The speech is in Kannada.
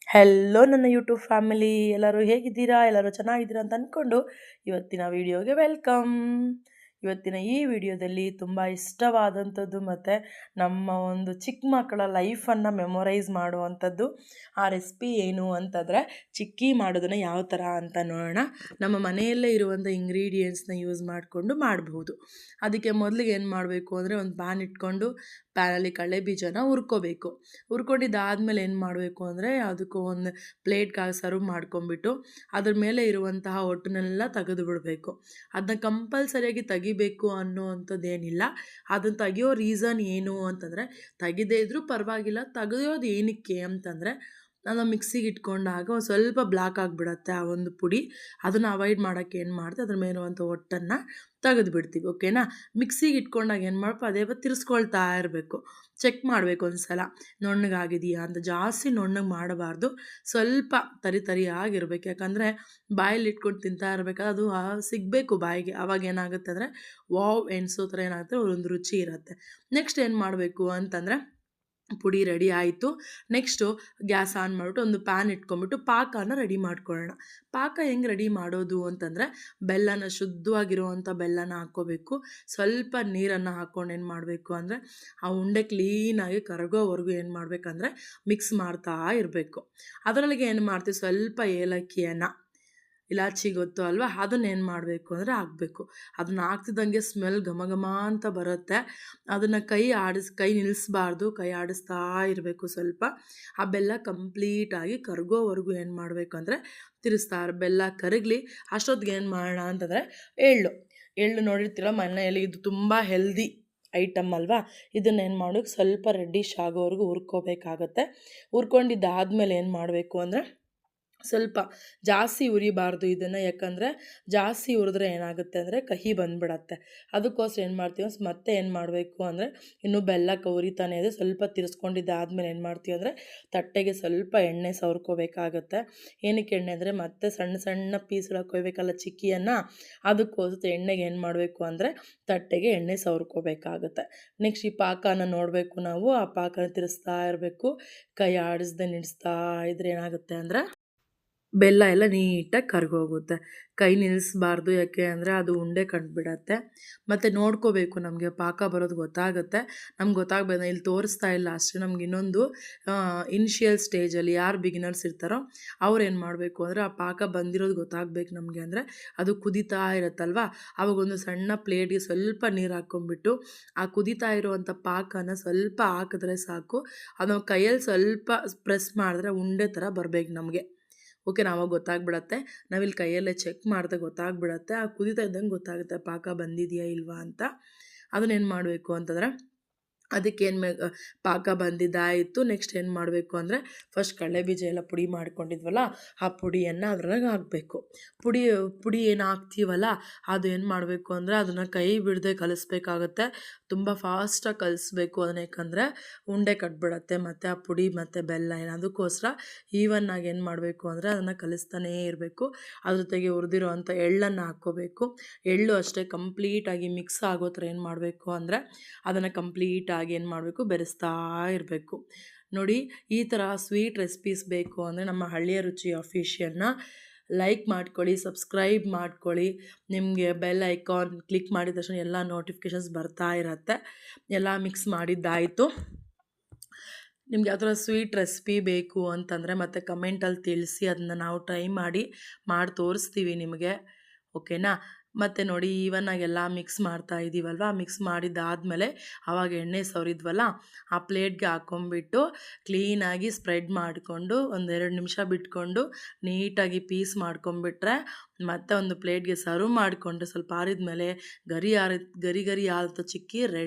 ಹೆಲ್ಲೋ ನನ್ನ ಯೂಟ್ಯೂಬ್ ಫ್ಯಾಮಿಲಿ, ಎಲ್ಲರೂ ಹೇಗಿದ್ದೀರಾ? ಎಲ್ಲರೂ ಚೆನ್ನಾಗಿದ್ದೀರಾ ಅಂತ ಅಂದ್ಕೊಂಡು ಇವತ್ತಿನ ವಿಡಿಯೋಗೆ ವೆಲ್ಕಮ್. ಇವತ್ತಿನ ಈ ವಿಡಿಯೋದಲ್ಲಿ ತುಂಬ ಇಷ್ಟವಾದಂಥದ್ದು ಮತ್ತು ನಮ್ಮ ಒಂದು ಚಿಕ್ಕ ಮಕ್ಕಳ ಲೈಫನ್ನು ಮೆಮೊರೈಸ್ ಮಾಡುವಂಥದ್ದು. ಆ ರೆಸಿಪಿ ಏನು ಅಂತಂದರೆ ಚಿಕ್ಕಿ ಮಾಡೋದನ್ನು ಯಾವ ಥರ ಅಂತ ನೋಡೋಣ. ನಮ್ಮ ಮನೆಯಲ್ಲೇ ಇರುವಂಥ ಇಂಗ್ರೀಡಿಯೆಂಟ್ಸ್ನ ಯೂಸ್ ಮಾಡಿಕೊಂಡು ಮಾಡಬಹುದು. ಅದಕ್ಕೆ ಮೊದಲಿಗೆ ಏನು ಮಾಡಬೇಕು ಅಂದರೆ ಒಂದು ಪ್ಯಾನ್ ಇಟ್ಕೊಂಡು ಪ್ಯಾನಲ್ಲಿ ಕಡಲೆ ಬೀಜನ ಹುರ್ಕೋಬೇಕು. ಹುರ್ಕೊಂಡಿದ್ದಾದಮೇಲೆ ಏನು ಮಾಡಬೇಕು ಅಂದರೆ ಅದಕ್ಕೂ ಒಂದು ಪ್ಲೇಟ್ಗೆ ಸರ್ವ್ ಮಾಡ್ಕೊಂಬಿಟ್ಟು ಅದ್ರ ಮೇಲೆ ಇರುವಂತಹ ಹೊಟ್ಟನ್ನೆಲ್ಲ ತೆಗೆದು ಬಿಡಬೇಕು. ಅದನ್ನ ಕಂಪಲ್ಸರಿಯಾಗಿ ತೆಗಿಬೇಕು ಅನ್ನೋವಂಥದ್ದೇನಿಲ್ಲ. ಅದನ್ನು ತೆಗಿಯೋ ರೀಸನ್ ಏನು ಅಂತಂದರೆ, ತೆಗಿದೇ ಇದ್ದರೂ ಪರವಾಗಿಲ್ಲ, ತೆಗೆಯೋದು ಏನಕ್ಕೆ ಅಂತಂದರೆ ನಾನು ಮಿಕ್ಸಿಗೆ ಇಟ್ಕೊಂಡಾಗ ಒಂದು ಸ್ವಲ್ಪ ಬ್ಲ್ಯಾಕ್ ಆಗಿಬಿಡತ್ತೆ ಆ ಒಂದು ಪುಡಿ. ಅದನ್ನು ಅವಾಯ್ಡ್ ಮಾಡೋಕ್ಕೆ ಏನು ಮಾಡ್ತೀವಿ, ಅದ್ರ ಮೇಲಿರುವಂಥ ಹೊಟ್ಟನ್ನು ತೆಗೆದು ಬಿಡ್ತೀವಿ. ಓಕೆನಾ? ಮಿಕ್ಸಿಗೆ ಇಟ್ಕೊಂಡಾಗ ಏನು ಮಾಡಬೇಕು, ಅದೇ ತಿರ್ಸ್ಕೊಳ್ತಾ ಇರಬೇಕು. ಚೆಕ್ ಮಾಡಬೇಕು ಒಂದು ಸಲ ನುಣ್ಣಗಾಗಿದೆಯಾ ಅಂತ. ಜಾಸ್ತಿ ನುಣ್ಣಗೆ ಮಾಡಬಾರ್ದು, ಸ್ವಲ್ಪ ತರಿಯಾಗಿರ್ಬೇಕು. ಯಾಕಂದರೆ ಬಾಯಲ್ಲಿ ಇಟ್ಕೊಂಡು ತಿಂತಾ ಇರಬೇಕಾದ್ರೆ ಅದು ಸಿಗಬೇಕು ಬಾಯಿಗೆ. ಆವಾಗ ಏನಾಗುತ್ತೆ ಅಂದರೆ ವಾವ್ ಎನ್ಸೋ ಥರ ಏನಾಗುತ್ತೆ, ಒಂದು ರುಚಿ ಇರುತ್ತೆ. ನೆಕ್ಸ್ಟ್ ಏನು ಮಾಡಬೇಕು ಅಂತಂದರೆ, ಪುಡಿ ರೆಡಿ ಆಯಿತು. ನೆಕ್ಸ್ಟು ಗ್ಯಾಸ್ ಆನ್ ಮಾಡಿಬಿಟ್ಟು ಒಂದು ಪ್ಯಾನ್ ಇಟ್ಕೊಂಡ್ಬಿಟ್ಟು ಪಾಕನ ರೆಡಿ ಮಾಡ್ಕೊಳ್ಳೋಣ. ಪಾಕ ಹೆಂಗೆ ರೆಡಿ ಮಾಡೋದು ಅಂತಂದರೆ, ಬೆಲ್ಲನ ಶುದ್ಧವಾಗಿರುವಂಥ ಬೆಲ್ಲನ ಹಾಕ್ಕೋಬೇಕು. ಸ್ವಲ್ಪ ನೀರನ್ನು ಹಾಕ್ಕೊಂಡು ಏನು ಮಾಡಬೇಕು ಅಂದರೆ ಆ ಉಂಡೆ ಕ್ಲೀನಾಗಿ ಕರಗೋವರೆಗೂ ಏನು ಮಾಡಬೇಕಂದ್ರೆ ಮಿಕ್ಸ್ ಮಾಡ್ತಾ ಇರಬೇಕು. ಅದರೊಳಗೆ ಏನು ಮಾಡ್ತೀವಿ, ಸ್ವಲ್ಪ ಏಲಕ್ಕಿಯನ್ನು, ಇಲಾಚಿ ಗೊತ್ತು ಅಲ್ವಾ, ಅದನ್ನೇನು ಮಾಡಬೇಕು ಅಂದರೆ ಹಾಕಬೇಕು. ಅದನ್ನು ಹಾಕ್ತಿದ್ದಂಗೆ ಸ್ಮೆಲ್ ಘಮ ಘಮ ಅಂತ ಬರುತ್ತೆ. ಅದನ್ನು ಕೈ ನಿಲ್ಲಿಸ್ಬಾರ್ದು, ಕೈ ಆಡಿಸ್ತಾ ಇರಬೇಕು. ಸ್ವಲ್ಪ ಆ ಬೆಲ್ಲ ಕಂಪ್ಲೀಟಾಗಿ ಕರಗೋವರೆಗೂ ಏನು ಮಾಡಬೇಕು ಅಂದರೆ ಬೆಲ್ಲ ಕರಗಲಿ. ಅಷ್ಟೊತ್ತಿಗೆ ಏನು ಮಾಡೋಣ ಅಂತಂದರೆ ಎಳ್ಳು ನೋಡಿರ್ತೀರ ಮನೆಯಲ್ಲಿ, ಇದು ತುಂಬ ಹೆಲ್ದಿ ಐಟಮ್ ಅಲ್ವಾ. ಇದನ್ನೇನು ಮಾಡೋಕ್ಕೆ ಸ್ವಲ್ಪ ರೆಡ್ಡಿಶ್ ಆಗೋವರೆಗೂ ಹುರ್ಕೋಬೇಕಾಗತ್ತೆ. ಹುರ್ಕೊಂಡಿದ್ದಾದಮೇಲೆ ಏನು ಮಾಡಬೇಕು ಅಂದರೆ ಸ್ವಲ್ಪ ಜಾಸ್ತಿ ಉರಿಬಾರ್ದು ಇದನ್ನು. ಯಾಕಂದರೆ ಜಾಸ್ತಿ ಹುರಿದ್ರೆ ಏನಾಗುತ್ತೆ ಅಂದರೆ ಕಹಿ ಬಂದುಬಿಡತ್ತೆ. ಅದಕ್ಕೋಸ್ಕರ ಏನು ಮಾಡ್ತೀವಿ, ಮತ್ತೆ ಏನು ಮಾಡಬೇಕು ಅಂದರೆ ಇನ್ನೂ ಬೆಲ್ಲ ಉರಿತಾನೆ ಇದೆ, ಸ್ವಲ್ಪ ತಿರ್ಸ್ಕೊಂಡಿದ್ದಾದಮೇಲೆ ಏನು ಮಾಡ್ತೀವಿ ಅಂದರೆ ತಟ್ಟೆಗೆ ಸ್ವಲ್ಪ ಎಣ್ಣೆ ಸವರ್ಕೋಬೇಕಾಗತ್ತೆ. ಏನಕ್ಕೆ ಎಣ್ಣೆ ಅಂದರೆ ಮತ್ತೆ ಸಣ್ಣ ಸಣ್ಣ ಪೀಸ್ಗಳಾಗಿ ಕೊಯ್ಬೇಕಲ್ಲ ಚಿಕ್ಕಿಯನ್ನು, ಅದಕ್ಕೋಸ್ಕರ ಎಣ್ಣೆಗೆ ಏನು ಮಾಡಬೇಕು ಅಂದರೆ ತಟ್ಟೆಗೆ ಎಣ್ಣೆ ಸವರ್ಕೋಬೇಕಾಗತ್ತೆ. ನೆಕ್ಸ್ಟ್ ಈ ಪಾಕನ ನೋಡಬೇಕು ನಾವು. ಆ ಪಾಕನ ತಿರ್ಸ್ತಾ ಇರಬೇಕು, ಕೈ ಆಡಿಸ್ದೆ ನಿಲ್ಲಿಸ್ತಾ ಇದ್ರೆ ಏನಾಗುತ್ತೆ ಅಂದರೆ ಬೆಲ್ಲ ಎಲ್ಲ ನೀಟಾಗಿ ಕರಗೋಗುತ್ತೆ. ಕೈ ನಿಲ್ಲಿಸ್ಬಾರ್ದು, ಯಾಕೆ ಅಂದರೆ ಅದು ಉಂಡೆ ಕಂಡುಬಿಡತ್ತೆ. ಮತ್ತು ನೋಡ್ಕೋಬೇಕು, ನಮಗೆ ಪಾಕ ಬರೋದು ಗೊತ್ತಾಗುತ್ತೆ. ನಮ್ಗೆ ಗೊತ್ತಾಗಬೇಕು, ಇಲ್ಲಿ ತೋರಿಸ್ತಾ ಇಲ್ಲ ಅಷ್ಟೇ. ನಮ್ಗೆ ಇನ್ನೊಂದು ಇನಿಷಿಯಲ್ ಸ್ಟೇಜಲ್ಲಿ ಯಾರು ಬಿಗಿನರ್ಸ್ ಇರ್ತಾರೋ ಅವ್ರು ಏನು ಮಾಡಬೇಕು ಅಂದರೆ ಆ ಪಾಕ ಬಂದಿರೋದು ಗೊತ್ತಾಗಬೇಕು ನಮಗೆ. ಅಂದರೆ ಅದು ಕುದೀತಾ ಇರುತ್ತಲ್ವ, ಆವಾಗೊಂದು ಸಣ್ಣ ಪ್ಲೇಟ್ಗೆ ಸ್ವಲ್ಪ ನೀರು ಹಾಕ್ಕೊಂಬಿಟ್ಟು ಆ ಕುದೀತಾ ಇರುವಂಥ ಪಾಕನ ಸ್ವಲ್ಪ ಹಾಕಿದ್ರೆ ಸಾಕು. ಅದು ಕೈಯಲ್ಲಿ ಸ್ವಲ್ಪ ಪ್ರೆಸ್ ಮಾಡಿದ್ರೆ ಉಂಡೆ ಥರ ಬರಬೇಕು ನಮಗೆ. ಓಕೆ, ಆವಾಗ ಗೊತ್ತಾಗ್ಬಿಡತ್ತೆ. ನಾವಿಲ್ಲಿ ಕೈಯಲ್ಲೇ ಚೆಕ್ ಮಾಡಿದ್ರೆ ಗೊತ್ತಾಗ್ಬಿಡತ್ತೆ. ಆ ಕುದೀತಾ ಇದ್ದಂಗೆ ಗೊತ್ತಾಗುತ್ತೆ ಪಾಕ ಬಂದಿದೆಯಾ ಇಲ್ವಾ ಅಂತ. ಅದನ್ನೇನು ಮಾಡಬೇಕು ಅಂತಂದರೆ ಅದಕ್ಕೇನು ಪಾಕ ಬಂದಿದ್ದಾಯಿತು. ನೆಕ್ಸ್ಟ್ ಏನು ಮಾಡಬೇಕು ಅಂದರೆ ಫಸ್ಟ್ ಕಡಲೆ ಬೀಜ ಎಲ್ಲ ಪುಡಿ ಮಾಡ್ಕೊಂಡಿದ್ವಲ್ಲ, ಆ ಪುಡಿಯನ್ನು ಅದ್ರೊಳಗೆ ಹಾಕಬೇಕು. ಪುಡಿ ಏನು ಹಾಕ್ತೀವಲ್ಲ ಅದು ಏನು ಮಾಡಬೇಕು ಅಂದರೆ ಅದನ್ನು ಕೈ ಬಿಡದೆ ಕಲಿಸ್ಬೇಕಾಗತ್ತೆ. ತುಂಬ ಫಾಸ್ಟಾಗಿ ಕಲಿಸ್ಬೇಕು ಅದನ್ನ, ಯಾಕಂದರೆ ಉಂಡೆ ಕಟ್ಬಿಡತ್ತೆ ಮತ್ತು ಆ ಪುಡಿ ಮತ್ತು ಬೆಲ್ಲ ಅದಕ್ಕೋಸ್ಕರ ಈವನ್ನಾಗಿ ಏನು ಮಾಡಬೇಕು ಅಂದರೆ ಅದನ್ನು ಕಲಿಸ್ತಾನೇ ಇರಬೇಕು. ಅದ್ರ ಜೊತೆಗೆ ಹುರಿದಿರೋ ಅಂಥ ಎಳ್ಳನ್ನು ಹಾಕ್ಕೋಬೇಕು. ಎಳ್ಳು ಅಷ್ಟೇ ಕಂಪ್ಲೀಟಾಗಿ ಮಿಕ್ಸ್ ಆಗೋ ಥರ ಏನು ಮಾಡಬೇಕು ಅಂದರೆ ಅದನ್ನು ಕಂಪ್ಲೀಟಾಗಿ ಏನು ಮಾಡಬೇಕು, ಬೆರೆಸ್ತಾ ಇರಬೇಕು. ನೋಡಿ, ಈ ಥರ ಸ್ವೀಟ್ ರೆಸಿಪೀಸ್ ಬೇಕು ಅಂದರೆ ನಮ್ಮ ಹಳ್ಳಿಯ ರುಚಿ ಅಫಿಷಿಯಲ್ನ ಲೈಕ್ ಮಾಡ್ಕೊಳ್ಳಿ, ಸಬ್ಸ್ಕ್ರೈಬ್ ಮಾಡ್ಕೊಳ್ಳಿ. ನಿಮಗೆ ಬೆಲ್ ಐಕಾನ್ ಕ್ಲಿಕ್ ಮಾಡಿದ ತಕ್ಷಣ ಎಲ್ಲ ನೋಟಿಫಿಕೇಷನ್ಸ್ ಬರ್ತಾ ಇರತ್ತೆ. ಎಲ್ಲ ಮಿಕ್ಸ್ ಮಾಡಿದ್ದಾಯಿತು. ನಿಮ್ಗೆ ಯಾವ ಥರ ಸ್ವೀಟ್ ರೆಸಿಪಿ ಬೇಕು ಅಂತಂದರೆ ಮತ್ತೆ ಕಮೆಂಟಲ್ಲಿ ತಿಳಿಸಿ, ಅದನ್ನ ನಾವು ಟ್ರೈ ಮಾಡಿ ತೋರಿಸ್ತೀವಿ ನಿಮಗೆ. ಓಕೆನಾ? ಮತ್ತು ನೋಡಿ, ಈವನ್ನಾಗೆಲ್ಲ ಮಿಕ್ಸ್ ಮಾಡ್ತಾ ಇದ್ದೀವಲ್ವ, ಮಿಕ್ಸ್ ಮಾಡಿದ್ದಾದಮೇಲೆ ಆವಾಗ ಎಣ್ಣೆ ಸವರಿದ್ವಲ್ಲ ಆ ಪ್ಲೇಟ್ಗೆ ಹಾಕ್ಕೊಂಬಿಟ್ಟು ಕ್ಲೀನಾಗಿ ಸ್ಪ್ರೆಡ್ ಮಾಡಿಕೊಂಡು ಒಂದು 2 ನಿಮಿಷ ಬಿಟ್ಕೊಂಡು ನೀಟಾಗಿ ಪೀಸ್ ಮಾಡ್ಕೊಂಬಿಟ್ರೆ ಮತ್ತೆ ಒಂದು ಪ್ಲೇಟ್ಗೆ ಸರ್ವ್ ಮಾಡಿಕೊಂಡ್ರೆ ಸ್ವಲ್ಪ ಆರಿದ ಮೇಲೆ ಗರಿ ಆದ ಚಿಕ್ಕಿ ರೆಡಿ.